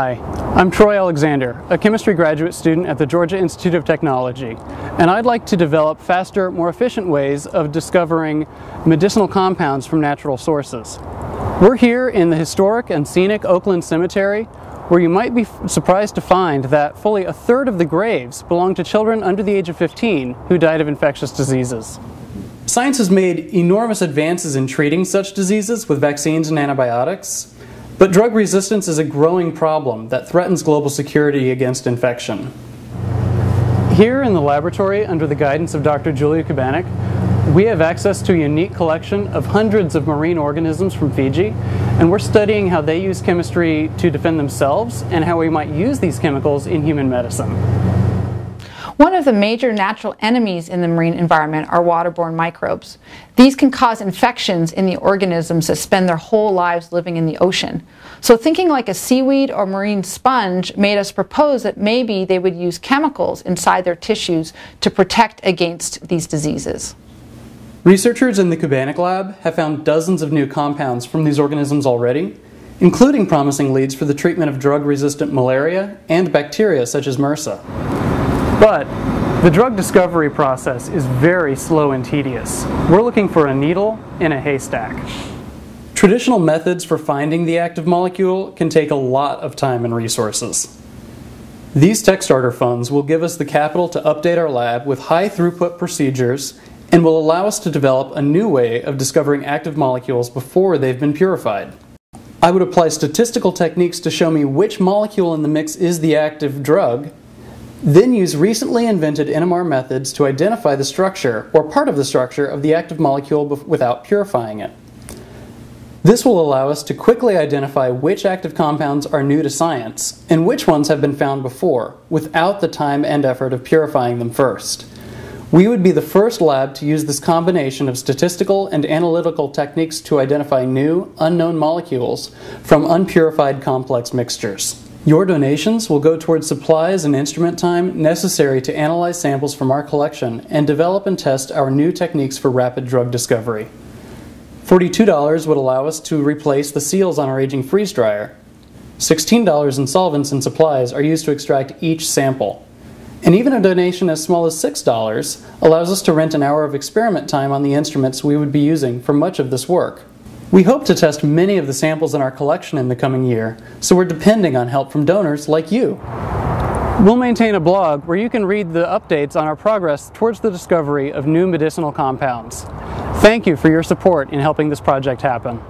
Hi, I'm Troy Alexander, a chemistry graduate student at the Georgia Institute of Technology, and I'd like to develop faster, more efficient ways of discovering medicinal compounds from natural sources. We're here in the historic and scenic Oakland Cemetery, where you might be surprised to find that fully a third of the graves belong to children under the age of 15 who died of infectious diseases. Science has made enormous advances in treating such diseases with vaccines and antibiotics, but drug resistance is a growing problem that threatens global security against infection. Here in the laboratory, under the guidance of Dr. Julia Kubanek, we have access to a unique collection of hundreds of marine organisms from Fiji, and we're studying how they use chemistry to defend themselves and how we might use these chemicals in human medicine. One of the major natural enemies in the marine environment are waterborne microbes. These can cause infections in the organisms that spend their whole lives living in the ocean. So thinking like a seaweed or marine sponge made us propose that maybe they would use chemicals inside their tissues to protect against these diseases. Researchers in the Kubanek lab have found dozens of new compounds from these organisms already, including promising leads for the treatment of drug-resistant malaria and bacteria such as MRSA. But the drug discovery process is very slow and tedious. We're looking for a needle in a haystack. Traditional methods for finding the active molecule can take a lot of time and resources. These tech starter funds will give us the capital to update our lab with high throughput procedures and will allow us to develop a new way of discovering active molecules before they've been purified. I would apply statistical techniques to show me which molecule in the mix is the active drug, then use recently invented NMR methods to identify the structure or part of the structure of the active molecule without purifying it. This will allow us to quickly identify which active compounds are new to science and which ones have been found before without the time and effort of purifying them first. We would be the first lab to use this combination of statistical and analytical techniques to identify new, unknown molecules from unpurified complex mixtures. Your donations will go towards supplies and instrument time necessary to analyze samples from our collection and develop and test our new techniques for rapid drug discovery. $42 would allow us to replace the seals on our aging freeze dryer. $16 in solvents and supplies are used to extract each sample. And even a donation as small as $6 allows us to rent an hour of experiment time on the instruments we would be using for much of this work. We hope to test many of the samples in our collection in the coming year, so we're depending on help from donors like you. We'll maintain a blog where you can read the updates on our progress towards the discovery of new medicinal compounds. Thank you for your support in helping this project happen.